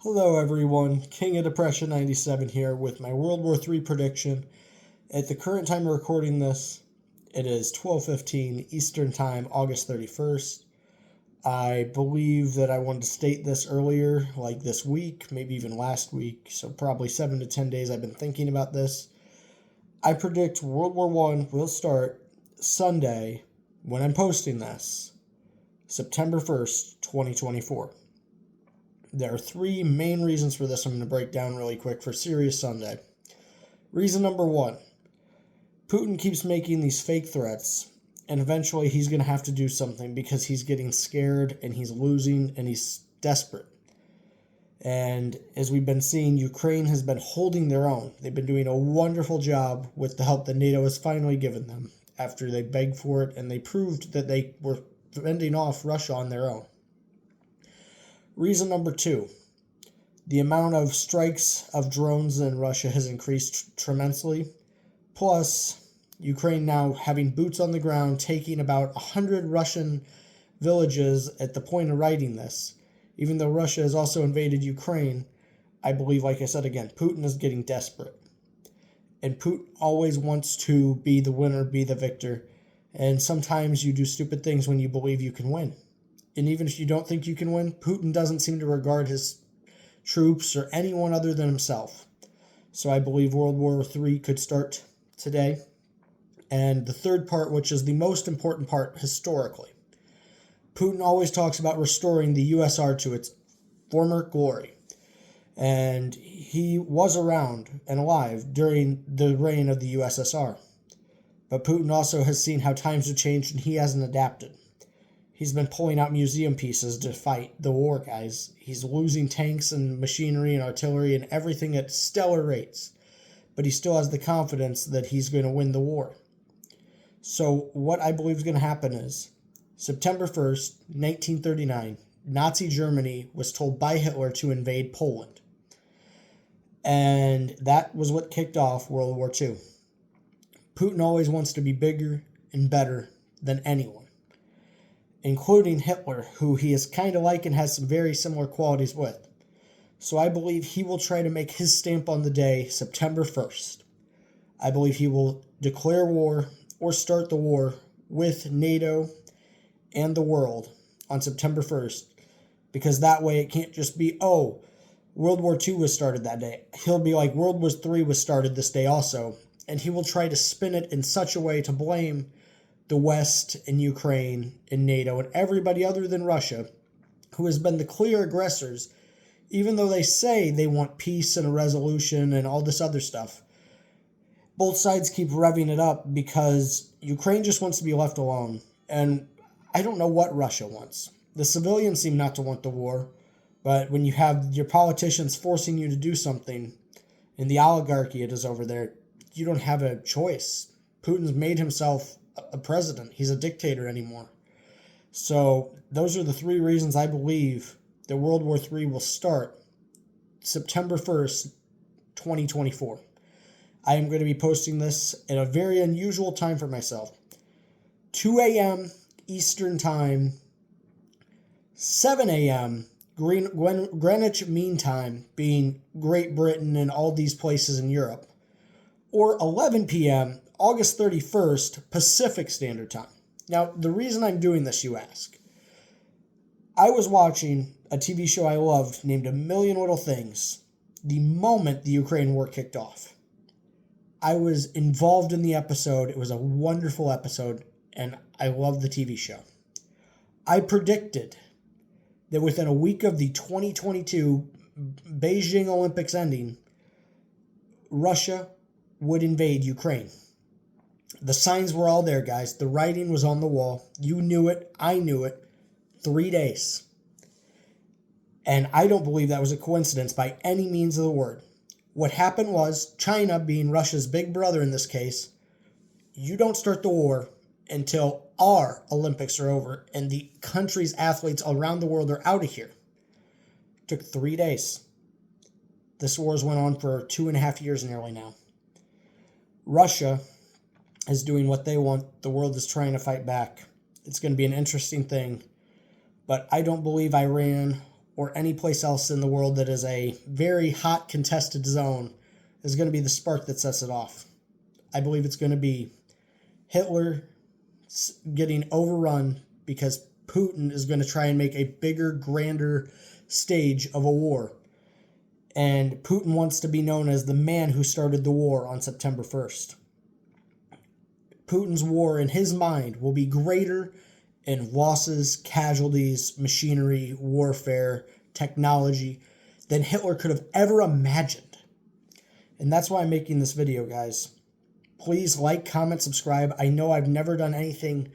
Hello everyone, King.of.Depression97 here with my World War III prediction. At the current time of recording this, it is 12:15 Eastern Time, August 31st. I believe that I wanted to state this earlier, like this week, maybe even last week, so probably 7 to 10 days I've been thinking about this. I predict World War I will start Sunday when I'm posting this, September 1st, 2024. There are three main reasons for this I'm going to break down really quick for Serious Sunday. Reason number one, Putin keeps making these fake threats, and eventually he's going to have to do something because he's getting scared and he's losing and he's desperate. And as we've been seeing, Ukraine has been holding their own. They've been doing a wonderful job with the help that NATO has finally given them after they begged for it and they proved that they were fending off Russia on their own. Reason number two, the amount of strikes of drones in Russia has increased tremendously. Plus, Ukraine now having boots on the ground, taking about 100 Russian villages at the point of writing this. Even though Russia has also invaded Ukraine, I believe, like I said again, Putin is getting desperate. And Putin always wants to be the winner, be the victor. And sometimes you do stupid things when you believe you can win. And even if you don't think you can win, Putin doesn't seem to regard his troops or anyone other than himself. So I believe World War III could start today. And the third part, which is the most important part historically, Putin always talks about restoring the USSR to its former glory. And he was around and alive during the reign of the USSR. But Putin also has seen how times have changed and he hasn't adapted. He's been pulling out museum pieces to fight the war, guys. He's losing tanks and machinery and artillery and everything at stellar rates. But he still has the confidence that he's going to win the war. So what I believe is going to happen is September 1st, 1939, Nazi Germany was told by Hitler to invade Poland. And that was what kicked off World War II. Putin always wants to be bigger and better than anyone, including Hitler, who he is kind of like and has some very similar qualities with. So I believe he will try to make his stamp on the day, September 1st. I believe he will declare war or start the war with NATO and the world on September 1st, because that way it can't just be, oh, World War II was started that day. He'll be like, World War III was started this day also, and he will try to spin it in such a way to blame the West and Ukraine and NATO and everybody other than Russia, who has been the clear aggressors, even though they say they want peace and a resolution and all this other stuff. Both sides keep revving it up because Ukraine just wants to be left alone. And I don't know what Russia wants. The civilians seem not to want the war, but when you have your politicians forcing you to do something, and the oligarchy it is over there, you don't have a choice. Putin's made himself a president. He's a dictator anymore. So those are the three reasons I believe that World War III will start September 1st, 2024. I am going to be posting this at a very unusual time for myself. 2 a.m. Eastern Time, 7 a.m. Greenwich Mean Time, being Great Britain and all these places in Europe, or 11 p.m. August 31st, Pacific Standard Time. Now, the reason I'm doing this, you ask. I was watching a TV show I loved named A Million Little Things the moment the Ukraine war kicked off. I was involved in the episode. It was a wonderful episode, and I loved the TV show. I predicted that within a week of the 2022 Beijing Olympics ending, Russia would invade Ukraine. The signs were all there, guys. The writing was on the wall. You knew it. I knew it. 3 days. And I don't believe that was a coincidence by any means of the word. What happened was, China, being Russia's big brother in this case, you don't start the war until our Olympics are over and the country's athletes around the world are out of here. It took 3 days. This war's went on for 2.5 years nearly now. Russia is doing what they want. The world is trying to fight back. It's going to be an interesting thing. But I don't believe Iran or any place else in the world that is a very hot contested zone is going to be the spark that sets it off. I believe it's going to be Hitler getting overrun because Putin is going to try and make a bigger, grander stage of a war. And Putin wants to be known as the man who started the war on September 1st. Putin's war in his mind will be greater in losses, casualties, machinery, warfare, technology than Hitler could have ever imagined. And that's why I'm making this video, guys. Please like, comment, subscribe. I know I've never done anything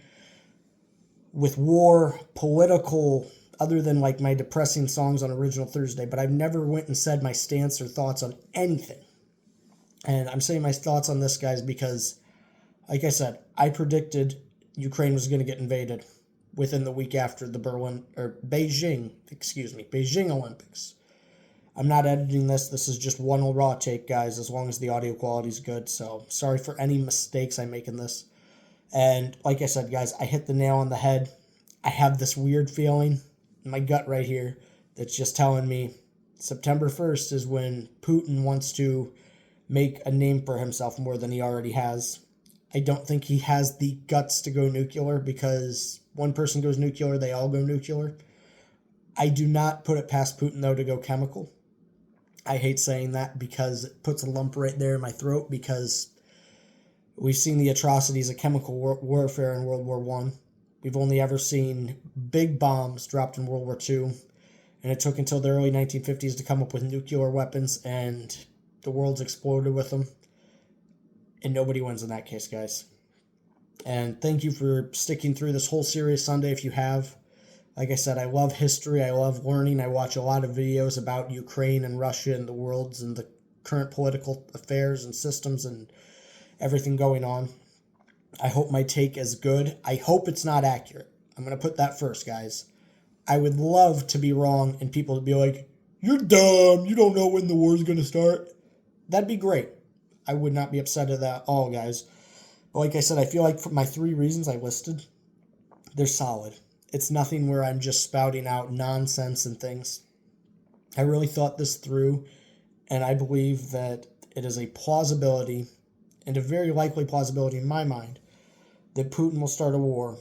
with war, political, other than like my depressing songs on Original Thursday, but I've never went and said my stance or thoughts on anything. And I'm saying my thoughts on this, guys, because, like I said, I predicted Ukraine was going to get invaded within the week after the Beijing Olympics. I'm not editing this. This is just one raw take, guys, as long as the audio quality is good. So sorry for any mistakes I make in this. And like I said, guys, I hit the nail on the head. I have this weird feeling in my gut right here that's just telling me September 1st is when Putin wants to make a name for himself more than he already has. I don't think he has the guts to go nuclear, because one person goes nuclear, they all go nuclear. I do not put it past Putin, though, to go chemical. I hate saying that because it puts a lump right there in my throat, because we've seen the atrocities of chemical warfare in World War I. We've only ever seen big bombs dropped in World War II, and it took until the early 1950s to come up with nuclear weapons, and the world's exploded with them. And nobody wins in that case, guys. And thank you for sticking through this whole series Sunday if you have. Like I said, I love history. I love learning. I watch a lot of videos about Ukraine and Russia and the worlds and the current political affairs and systems and everything going on. I hope my take is good. I hope it's not accurate. I'm going to put that first, guys. I would love to be wrong and people to be like, "You're dumb. You don't know when the war's going to start." That'd be great. I would not be upset at that at all, guys. But like I said, I feel like for my 3 reasons I listed, they're solid. It's nothing where I'm just spouting out nonsense and things. I really thought this through, and I believe that it is a plausibility, and a very likely plausibility in my mind, that Putin will start a war,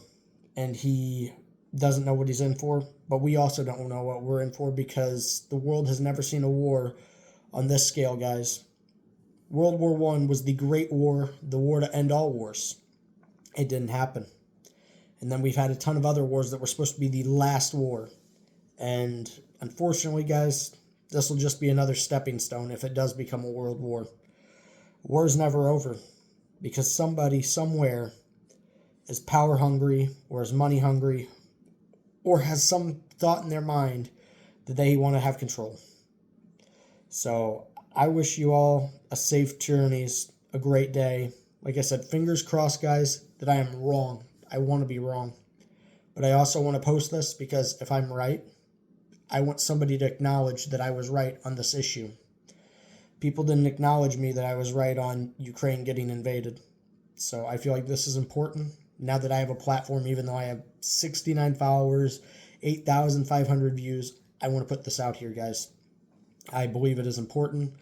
and he doesn't know what he's in for, but we also don't know what we're in for, because the world has never seen a war on this scale, guys. World War I was the Great War, the war to end all wars. It didn't happen. And then we've had a ton of other wars that were supposed to be the last war. And unfortunately, guys, this will just be another stepping stone if it does become a world war. War is never over, because somebody somewhere is power hungry, or is money hungry, or has some thought in their mind that they want to have control. So I wish you all a safe journeys, a great day. Like I said, fingers crossed, guys, that I am wrong. I want to be wrong. But I also want to post this because if I'm right, I want somebody to acknowledge that I was right on this issue. People didn't acknowledge me that I was right on Ukraine getting invaded. So I feel like this is important. Now that I have a platform, even though I have 69 followers, 8,500 views, I want to put this out here, guys. I believe it is important.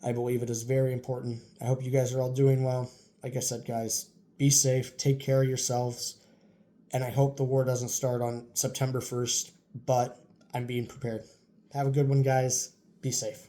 I believe it is very important. I hope you guys are all doing well. Like I said, guys, be safe, take care of yourselves, and I hope the war doesn't start on September 1st, but I'm being prepared. Have a good one, guys. Be safe.